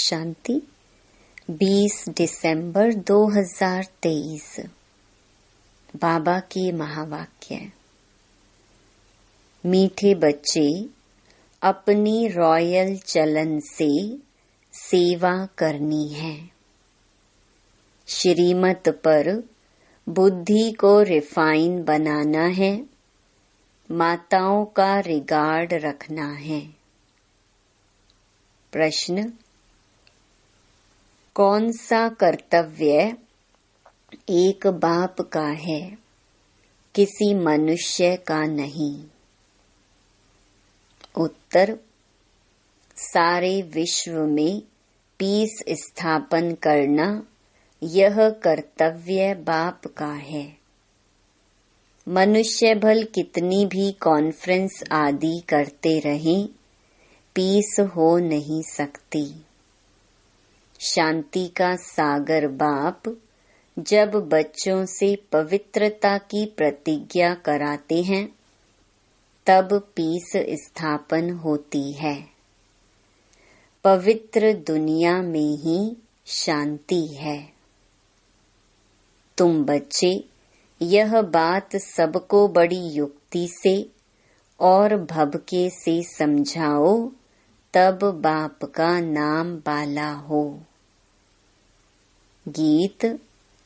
शांति 20 दिसंबर 2023। बाबा के महावाक्य। मीठे बच्चे, अपनी रॉयल चलन से सेवा करनी है। श्रीमत पर बुद्धि को रिफाइन बनाना है। माताओं का रिगार्ड रखना है। प्रश्न: कौन सा कर्तव्य एक बाप का है, किसी मनुष्य का नहीं? उत्तर: सारे विश्व में पीस स्थापन करना यह कर्तव्य बाप का है। मनुष्य भल कितनी भी कॉन्फ्रेंस आदि करते रहें, पीस हो नहीं सकती। शांति का सागर बाप जब बच्चों से पवित्रता की प्रतिज्ञा कराते हैं, तब पीस स्थापन होती है। पवित्र दुनिया में ही शांति है। तुम बच्चे यह बात सबको बड़ी युक्ति से और भभके से समझाओ, तब बाप का नाम बाला हो। गीत: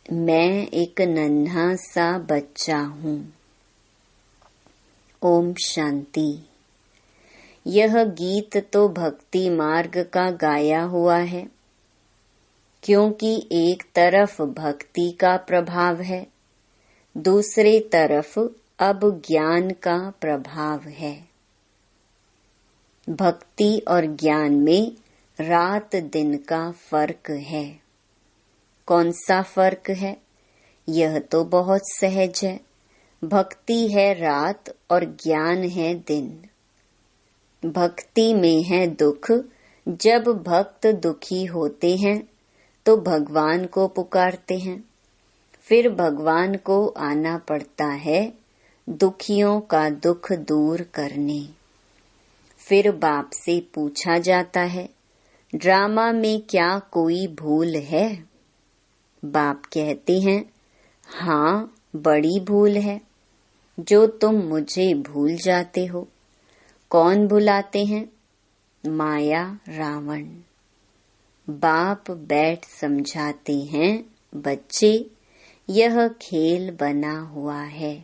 मैं एक नन्हा सा बच्चा हूँ। ओम शांति। यह गीत तो भक्ति मार्ग का गाया हुआ है, क्योंकि एक तरफ भक्ति का प्रभाव है, दूसरे तरफ अब ज्ञान का प्रभाव है। भक्ति और ज्ञान में रात दिन का फर्क है। कौन सा फर्क है? यह तो बहुत सहज है। भक्ति है रात और ज्ञान है दिन। भक्ति में है दुख। जब भक्त दुखी होते हैं तो भगवान को पुकारते हैं। फिर भगवान को आना पड़ता है दुखियों का दुख दूर करने। फिर बाप से पूछा जाता है, ड्रामा में क्या कोई भूल है? बाप कहते हैं, हाँ, बड़ी भूल है, जो तुम मुझे भूल जाते हो। कौन भुलाते हैं? माया, रावण। बाप बैठ समझाते हैं, बच्चे, यह खेल बना हुआ है।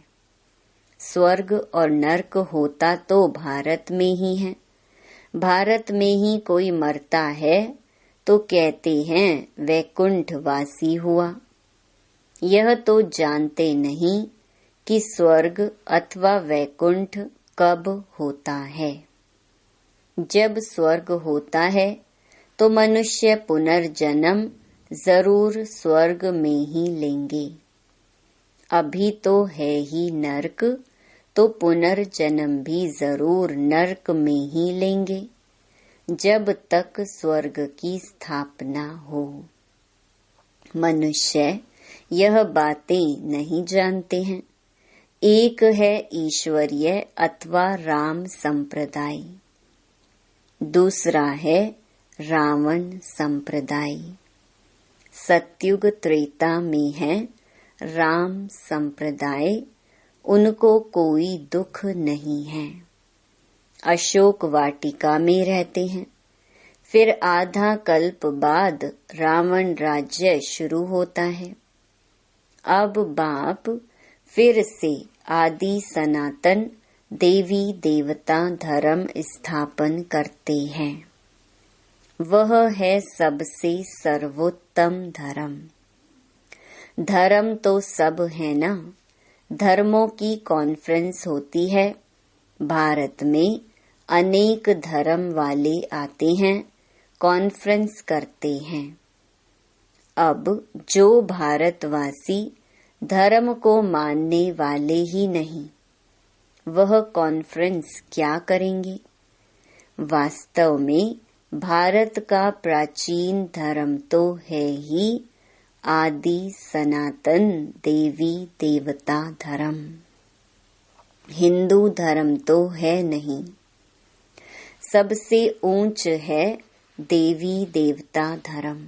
स्वर्ग और नर्क होता तो भारत में ही है। भारत में ही कोई मरता है तो कहते हैं वैकुंठ वासी हुआ। यह तो जानते नहीं कि स्वर्ग अथवा वैकुंठ कब होता है। जब स्वर्ग होता है तो मनुष्य पुनर्जन्म जरूर स्वर्ग में ही लेंगे। अभी तो है ही नर्क, तो पुनर्जन्म भी जरूर नर्क में ही लेंगे, जब तक स्वर्ग की स्थापना हो। मनुष्य यह बातें नहीं जानते हैं। एक है ईश्वरीय अथवा राम संप्रदाय, दूसरा है रावण संप्रदाय। सत्युग त्रेता में है राम संप्रदाय, उनको कोई दुख नहीं है। अशोक वाटिका में रहते हैं। फिर आधा कल्प बाद रावण राज्य शुरू होता है। अब बाप फिर से आदि सनातन देवी देवता धर्म स्थापन करते हैं। वह है सबसे सर्वोत्तम धर्म। धर्म तो सब है ना। धर्मों की कॉन्फ्रेंस होती है। भारत में अनेक धर्म वाले आते हैं, कॉन्फ्रेंस करते हैं। अब जो भारतवासी धर्म को मानने वाले ही नहीं, वह कॉन्फ्रेंस क्या करेंगे? वास्तव में भारत का प्राचीन धर्म तो है ही आदि सनातन देवी देवता धर्म। हिंदू धर्म तो है नहीं। सबसे ऊंच है देवी देवता धर्म।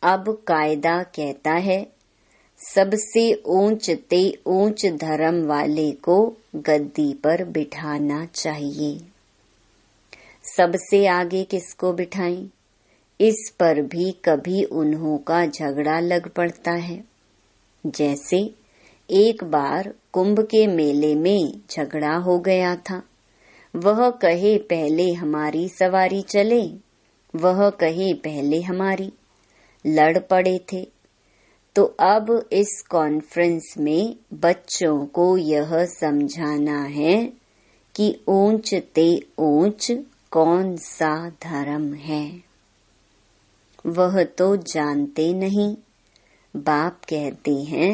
अब कायदा कहता है सबसे ऊंच ते ऊंच धर्म वाले को गद्दी पर बिठाना चाहिए। सबसे आगे किसको बिठाएं? इस पर भी कभी उन्हों का झगड़ा लग पड़ता है। जैसे एक बार कुंभ के मेले में झगड़ा हो गया था। वह कहे पहले हमारी सवारी चले, वह कहे पहले हमारी। लड़ पड़े थे। तो अब इस कॉन्फ्रेंस में बच्चों को यह समझाना है कि ऊंच ते ऊंच कौन सा धर्म है। वह तो जानते नहीं। बाप कहते हैं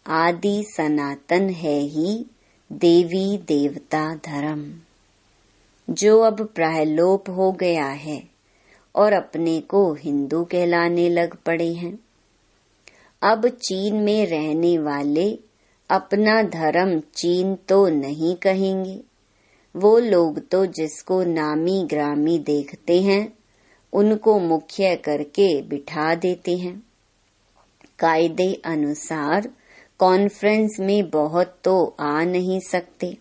आदि सनातन है ही देवी देवता धर्म, जो अब प्रायलोप हो गया है और अपने को हिंदू कहलाने लग पड़े हैं। अब चीन में रहने वाले अपना धर्म चीन तो नहीं कहेंगे। वो लोग तो जिसको नामी ग्रामी देखते हैं उनको मुख्य करके बिठा देते हैं। कायदे अनुसार कॉन्फ्रेंस में बहुत तो आ नहीं सकते।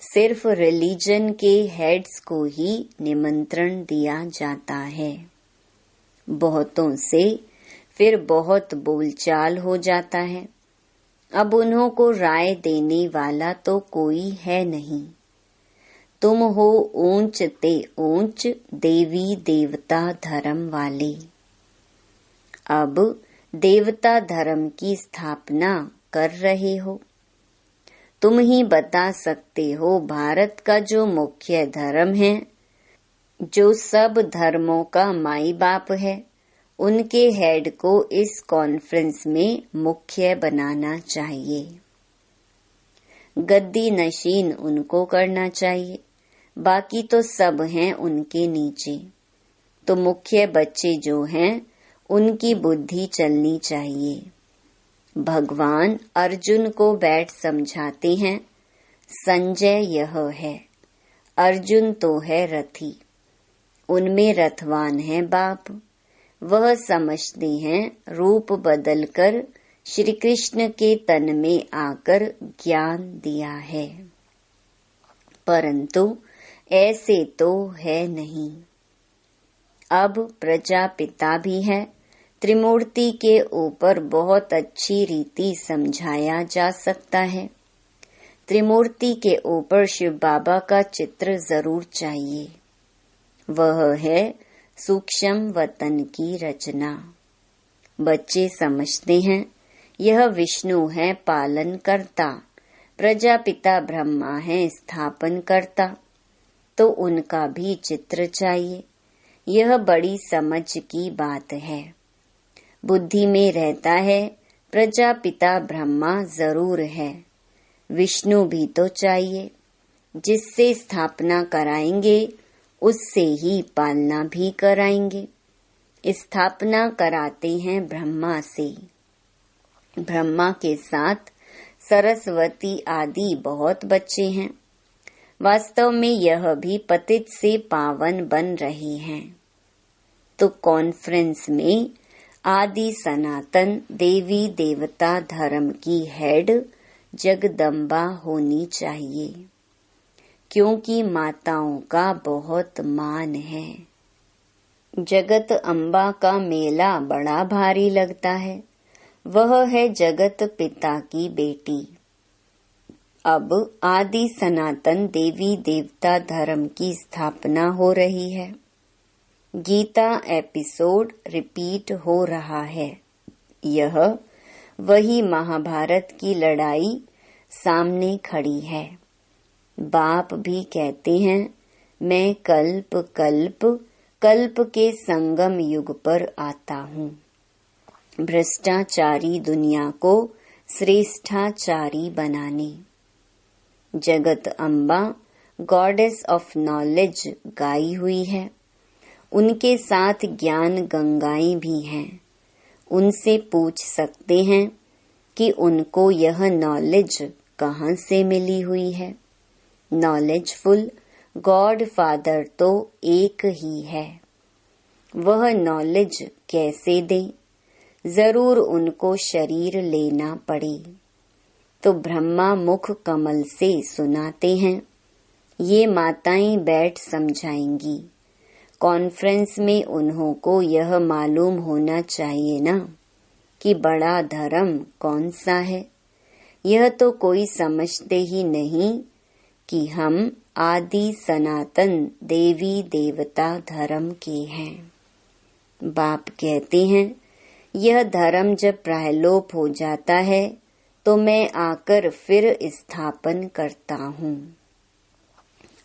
सिर्फ रिलीजन के हेड्स को ही निमंत्रण दिया जाता है। बहुतों से फिर बहुत बोलचाल हो जाता है। अब उन्हों को राय देने वाला तो कोई है नहीं। तुम हो ऊंच ते ऊंच देवी देवता धर्म वाले। अब देवता धर्म की स्थापना कर रहे हो। तुम ही बता सकते हो भारत का जो मुख्य धर्म है, जो सब धर्मों का माई बाप है, उनके हेड को इस कॉन्फ्रेंस में मुख्य बनाना चाहिए। गद्दी नशीन उनको करना चाहिए। बाकी तो सब हैं उनके नीचे। तो मुख्य बच्चे जो हैं उनकी बुद्धि चलनी चाहिए। भगवान अर्जुन को बैठ समझाते हैं संजय यह है। अर्जुन तो है रथी, उनमें रथवान है बाप। वह समझते हैं रूप बदलकर श्री कृष्ण के तन में आकर ज्ञान दिया है, परंतु ऐसे तो है नहीं। अब प्रजापिता भी है। त्रिमूर्ति के ऊपर बहुत अच्छी रीति समझाया जा सकता है। त्रिमूर्ति के ऊपर शिव बाबा का चित्र जरूर चाहिए। वह है सूक्ष्म वतन की रचना। बच्चे समझते हैं यह विष्णु है पालन करता, प्रजापिता ब्रह्मा है स्थापन करता, तो उनका भी चित्र चाहिए। यह बड़ी समझ की बात है। बुद्धि में रहता है प्रजापिता ब्रह्मा जरूर है, विष्णु भी तो चाहिए। जिससे स्थापना कराएंगे उससे ही पालना भी कराएंगे। स्थापना कराते हैं ब्रह्मा से। ब्रह्मा के साथ सरस्वती आदि बहुत बच्चे हैं। वास्तव में यह भी पतित से पावन बन रहे हैं। तो कॉन्फ्रेंस में आदि सनातन देवी देवता धर्म की हेड जगदम्बा होनी चाहिए, क्योंकि माताओं का बहुत मान है। जगत अम्बा का मेला बड़ा भारी लगता है। वह है जगत पिता की बेटी। अब आदि सनातन देवी देवता धर्म की स्थापना हो रही है। गीता एपिसोड रिपीट हो रहा है। यह वही महाभारत की लड़ाई सामने खड़ी है। बाप भी कहते हैं मैं कल्प कल्प कल्प के संगम युग पर आता हूँ। भ्रष्टाचारी दुनिया को श्रेष्ठाचारी बनाने। जगत अम्बा गॉडेस ऑफ नॉलेज गाई हुई है। उनके साथ ज्ञान गंगाएं भी हैं। उनसे पूछ सकते हैं कि उनको यह नॉलेज कहाँ से मिली हुई है। नॉलेजफुल गॉड फादर तो एक ही है। वह नॉलेज कैसे दे? जरूर उनको शरीर लेना पड़े। तो ब्रह्मा मुख कमल से सुनाते हैं। ये माताएं बैठ समझाएंगी। कॉन्फ्रेंस में उन्हों को यह मालूम होना चाहिए ना कि बड़ा धर्म कौन सा है। यह तो कोई समझते ही नहीं कि हम आदि सनातन देवी देवता धर्म के हैं। बाप कहते हैं, यह धर्म जब प्रायलोप हो जाता है तो मैं आकर फिर स्थापन करता हूँ।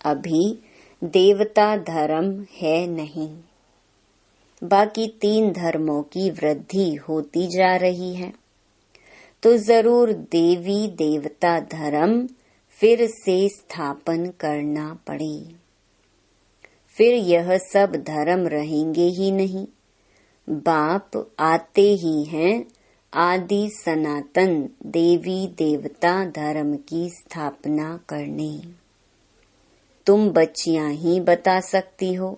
अभी देवता धर्म है नहीं। बाकी 3 धर्मों की वृद्धि होती जा रही है, तो जरूर देवी देवता धर्म फिर से स्थापन करना पड़े। फिर यह सब धर्म रहेंगे ही नहीं। बाप आते ही हैं आदि सनातन देवी देवता धर्म की स्थापना करने। तुम बच्चियां ही बता सकती हो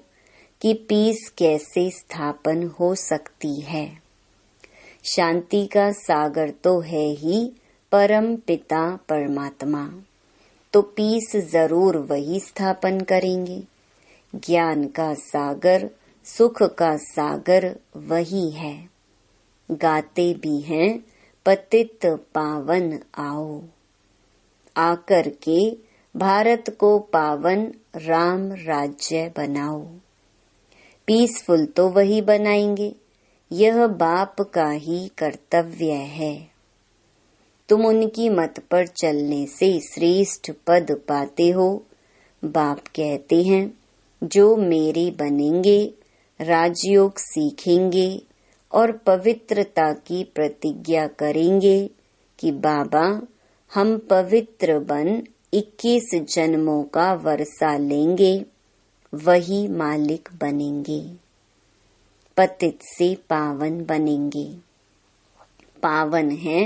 कि पीस कैसे स्थापन हो सकती है। शांति का सागर तो है ही परम पिता परमात्मा, तो पीस जरूर वही स्थापन करेंगे। ज्ञान का सागर, सुख का सागर वही है। गाते भी हैं, पतित पावन आओ। आकर के भारत को पावन राम राज्य बनाओ। पीसफुल तो वही बनाएंगे। यह बाप का ही कर्तव्य है। तुम उनकी मत पर चलने से श्रेष्ठ पद पाते हो। बाप कहते हैं, जो मेरे बनेंगे, राजयोग सीखेंगे और पवित्रता की प्रतिज्ञा करेंगे कि बाबा हम पवित्र बन 21 जन्मों का वर्षा लेंगे, वही मालिक बनेंगे। पतित से पावन बनेंगे। पावन है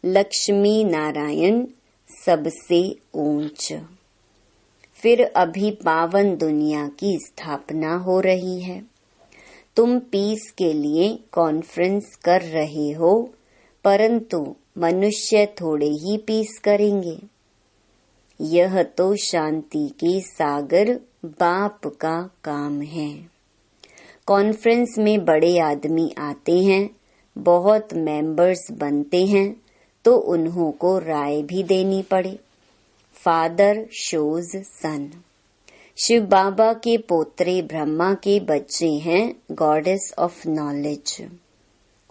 लक्ष्मी नारायण सबसे ऊंच। फिर अभी पावन दुनिया की स्थापना हो रही है। तुम पीस के लिए कॉन्फ्रेंस कर रहे हो, परंतु मनुष्य थोड़े ही पीस करेंगे। यह तो शांति के सागर बाप का काम है। कॉन्फ्रेंस में बड़े आदमी आते हैं, बहुत मेंबर्स बनते हैं, तो उन्हों को राय भी देनी पड़े। फादर शोज सन। शिव बाबा के पोतरे ब्रह्मा के बच्चे हैं गॉडेस ऑफ नॉलेज।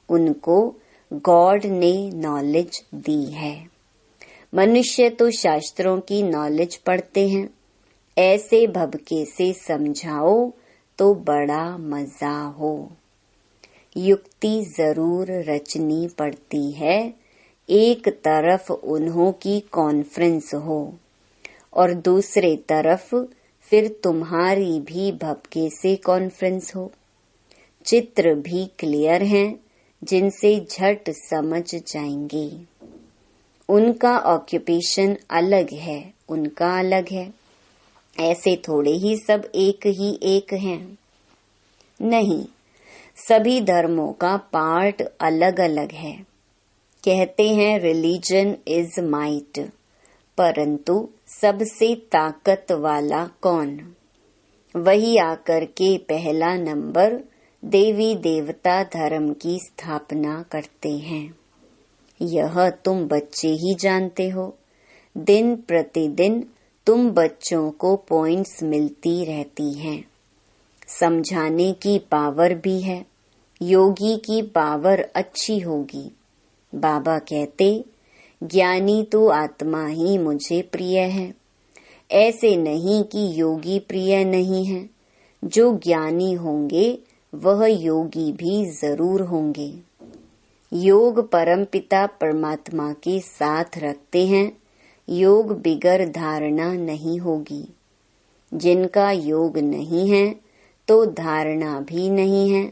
उनको गॉड ने नॉलेज दी है। मनुष्य तो शास्त्रों की नॉलेज पढ़ते हैं। ऐसे भबके से समझाओ तो बड़ा मजा हो। युक्ति जरूर रचनी पड़ती है। एक तरफ उन्हों की कॉन्फ्रेंस हो और दूसरे तरफ फिर तुम्हारी भी भबके से कॉन्फ्रेंस हो। चित्र भी क्लियर हैं, जिनसे झट समझ जाएंगे। उनका ऑक्यूपेशन अलग है, उनका अलग है। ऐसे थोड़े ही सब एक ही एक हैं। नहीं, सभी धर्मों का पार्ट अलग अलग है। कहते हैं रिलीजन इज माइट, परंतु सबसे ताकत वाला कौन? वही आकर के पहला नंबर देवी देवता धर्म की स्थापना करते हैं। यह तुम बच्चे ही जानते हो। दिन प्रतिदिन तुम बच्चों को पॉइंट्स मिलती रहती हैं। समझाने की पावर भी है। योगी की पावर अच्छी होगी। बाबा कहते, ज्ञानी तो आत्मा ही मुझे प्रिय है। ऐसे नहीं कि योगी प्रिय नहीं है। जो ज्ञानी होंगे वह योगी भी जरूर होंगे। योग परमपिता परमात्मा के साथ रखते हैं। योग बिगर धारणा नहीं होगी। जिनका योग नहीं है तो धारणा भी नहीं है,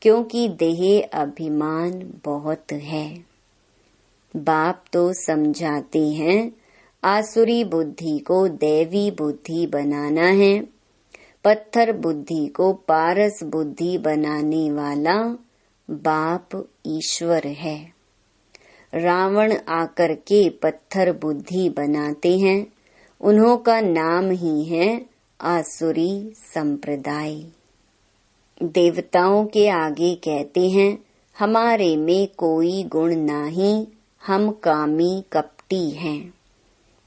क्योंकि देह अभिमान बहुत है। बाप तो समझाते हैं, आसुरी बुद्धि को दैवी बुद्धि बनाना है। पत्थर बुद्धि को पारस बुद्धि बनाने वाला बाप ईश्वर है। रावण आकर के पत्थर बुद्धि बनाते हैं, उन्हों का नाम ही है आसुरी संप्रदाय। देवताओं के आगे कहते हैं, हमारे में कोई गुण नहीं, हम कामी कपटी हैं।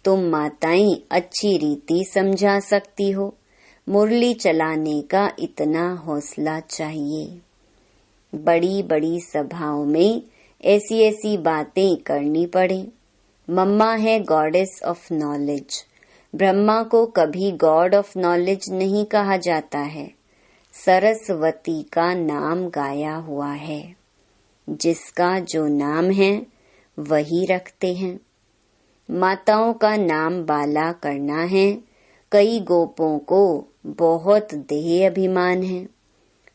तुम माताएं अच्छी रीति समझा सकती हो, मुरली चलाने का इतना हौसला चाहिए। बड़ी बड़ी सभाओं में ऐसी ऐसी बातें करनी पड़े। मम्मा है गॉडेस ऑफ नॉलेज। ब्रह्मा को कभी गॉड ऑफ नॉलेज नहीं कहा जाता है, सरस्वती का नाम गाया हुआ है। जिसका जो नाम है वही रखते हैं। माताओं का नाम बाला करना है। कई गोपों को बहुत देह अभिमान है,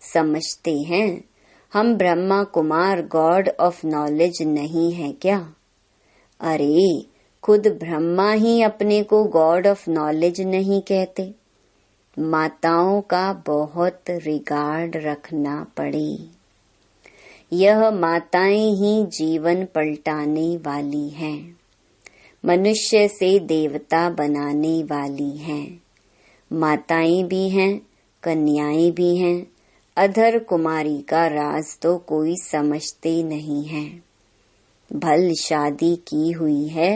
समझते हैं हम Brahma Kumar God of knowledge नहीं है क्या? अरे खुद ब्रह्मा ही अपने को गॉड ऑफ नॉलेज नहीं कहते। माताओं का बहुत रिगार्ड रखना पड़े। यह माताएं ही जीवन पलटाने वाली हैं, मनुष्य से देवता बनाने वाली हैं। माताएं भी हैं, कन्याएं भी हैं। अधर कुमारी का राज तो कोई समझते नहीं है। भल शादी की हुई है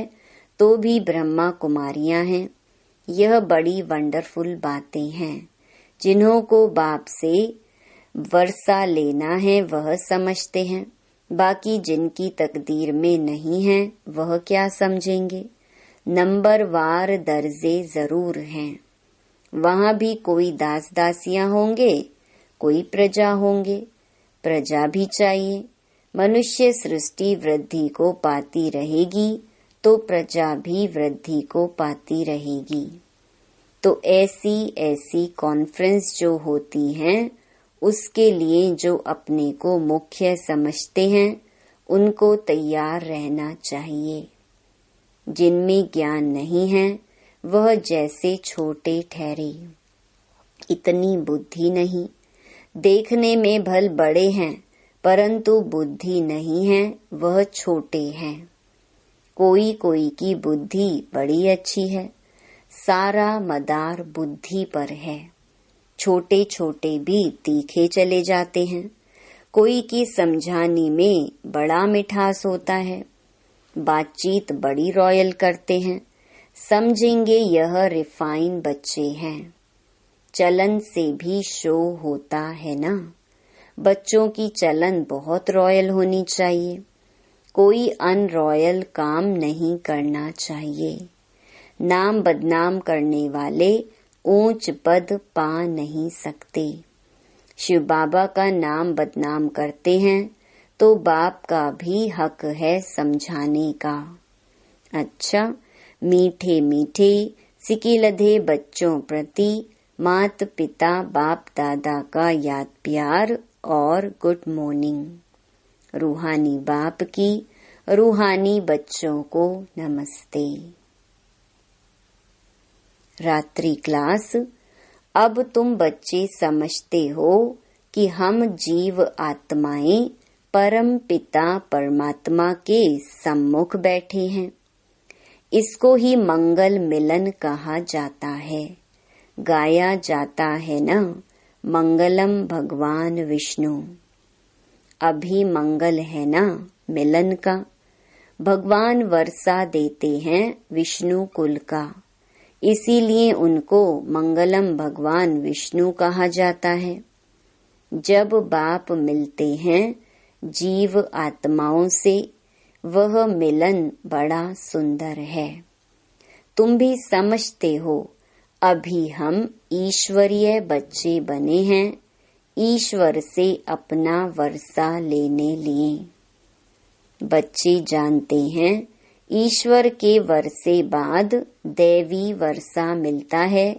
तो भी ब्रह्मा कुमारियां हैं। यह बड़ी वंडरफुल बातें हैं। जिन्हों को बाप से वर्षा लेना है वह समझते हैं, बाकी जिनकी तकदीर में नहीं है वह क्या समझेंगे। नंबरवार दर्जे जरूर हैं। वहाँ भी कोई दास दासियां होंगे, कोई प्रजा होंगे। प्रजा भी चाहिए। मनुष्य सृष्टि वृद्धि को पाती रहेगी तो प्रजा भी वृद्धि को पाती रहेगी। तो ऐसी ऐसी कॉन्फ्रेंस जो होती हैं, उसके लिए जो अपने को मुख्य समझते हैं उनको तैयार रहना चाहिए। जिनमें ज्ञान नहीं है वह जैसे छोटे ठहरे। इतनी बुद्धि नहीं। देखने में भल बड़े हैं परंतु बुद्धि नहीं है, वह छोटे हैं। कोई कोई की बुद्धि बड़ी अच्छी है, सारा मदार बुद्धि पर है। छोटे छोटे भी तीखे चले जाते हैं। कोई की समझाने में बड़ा मिठास होता है, बातचीत बड़ी रॉयल करते हैं। समझेंगे यह रिफाइन बच्चे हैं। चलन से भी शो होता है ना। बच्चों की चलन बहुत रॉयल होनी चाहिए। कोई अनरॉयल काम नहीं करना चाहिए। नाम बदनाम करने वाले ऊंच पद पा नहीं सकते। शिव बाबा का नाम बदनाम करते हैं तो बाप का भी हक है समझाने का। अच्छा, मीठे मीठे सिकिलधे बच्चों प्रति मात पिता बाप दादा का याद प्यार और गुड मॉर्निंग। रूहानी बाप की रूहानी बच्चों को नमस्ते। रात्रि क्लास। अब तुम बच्चे समझते हो कि हम जीव आत्माएं परम पिता परमात्मा के सम्मुख बैठे हैं। इसको ही मंगल मिलन कहा जाता है। गाया जाता है ना, मंगलम भगवान विष्णु। अभी मंगल है ना मिलन का। भगवान वर्षा देते हैं विष्णु कुल का, इसीलिए उनको मंगलम भगवान विष्णु कहा जाता है। जब बाप मिलते हैं जीव आत्माओं से, वह मिलन बड़ा सुंदर है। तुम भी समझते हो, अभी हम ईश्वरीय बच्चे बने हैं, ईश्वर से अपना वर्षा लेने लिए। बच्चे जानते हैं ईश्वर के वर्षे बाद दैवी वर्षा मिलता है,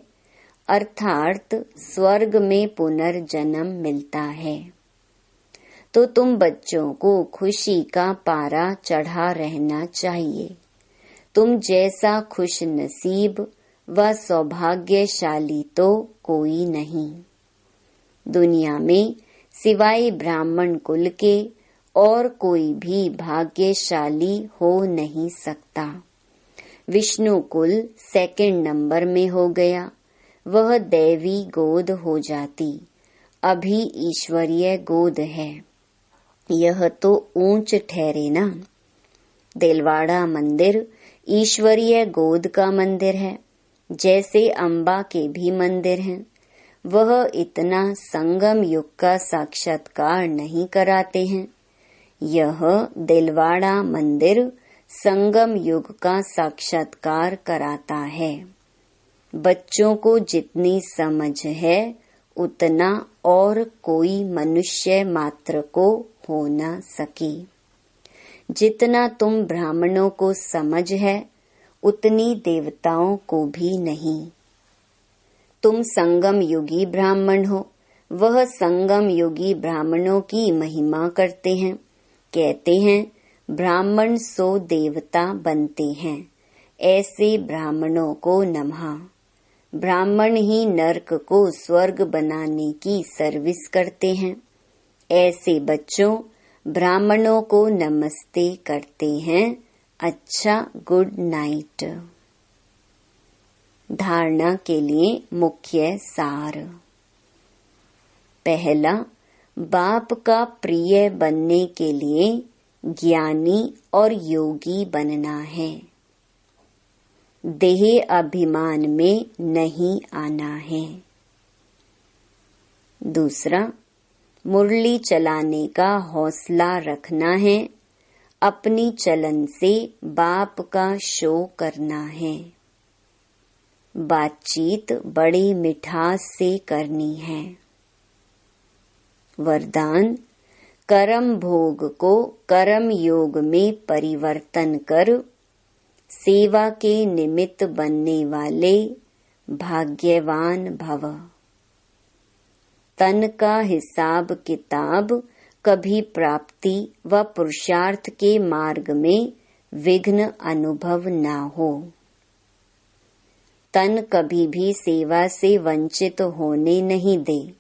अर्थात स्वर्ग में पुनर्जन्म मिलता है। तो तुम बच्चों को खुशी का पारा चढ़ा रहना चाहिए। तुम जैसा खुश नसीब व सौभाग्यशाली तो कोई नहीं। दुनिया में सिवाय ब्राह्मण कुल के और कोई भी भाग्यशाली हो नहीं सकता। विष्णु कुल सेकंड नंबर में हो गया, वह दैवी गोद हो जाती, अभी ईश्वरीय गोद है। यह तो ऊंच ठहरे ना। देलवाड़ा मंदिर ईश्वरीय गोद का मंदिर है, जैसे अम्बा के भी मंदिर हैं। वह इतना संगम युग का साक्षात्कार नहीं कराते हैं। यह देलवाड़ा मंदिर संगम युग का साक्षात्कार कराता है। बच्चों को जितनी समझ है उतना और कोई मनुष्य मात्र को हो न सके। जितना तुम ब्राह्मणों को समझ है उतनी देवताओं को भी नहीं। तुम संगम युगी ब्राह्मण हो, वह संगम युगी ब्राह्मणों की महिमा करते हैं। कहते हैं ब्राह्मण सो देवता बनते हैं, ऐसे ब्राह्मणों को नमः। ब्राह्मण ही नरक को स्वर्ग बनाने की सर्विस करते हैं। ऐसे बच्चों ब्राह्मणों को नमस्ते करते हैं। अच्छा, गुड नाइट। धारणा के लिए मुख्य सार। पहला, बाप का प्रिय बनने के लिए ज्ञानी और योगी बनना है। देह अभिमान में नहीं आना है। दूसरा, मुरली चलाने का हौसला रखना है। अपनी चलन से बाप का शो करना है। बातचीत बड़ी मिठास से करनी है। वरदान, कर्म भोग को कर्म योग में परिवर्तन कर सेवा के निमित्त बनने वाले भाग्यवान भव। तन का हिसाब किताब कभी प्राप्ति व पुरुषार्थ के मार्ग में विघ्न अनुभव न हो। तन कभी भी सेवा से वंचित होने नहीं दे।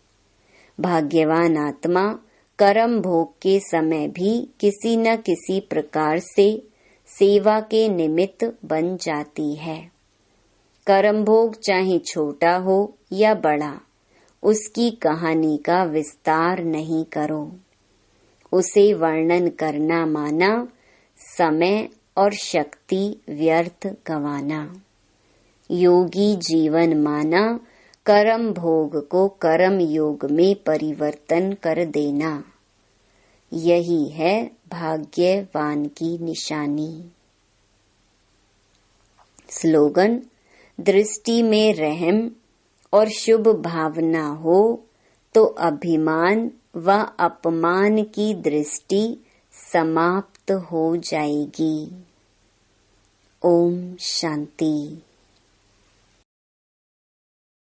भाग्यवान आत्मा कर्म भोग के समय भी किसी न किसी प्रकार से सेवा के निमित्त बन जाती है। कर्म भोग चाहे छोटा हो या बड़ा, उसकी कहानी का विस्तार नहीं करो। उसे वर्णन करना माना समय और शक्ति व्यर्थ गंवाना। योगी जीवन माना कर्म भोग को कर्म योग में परिवर्तन कर देना। यही है भाग्यवान की निशानी। स्लोगन, दृष्टि में रहम और शुभ भावना हो तो अभिमान व अपमान की दृष्टि समाप्त हो जाएगी। ओम शांति।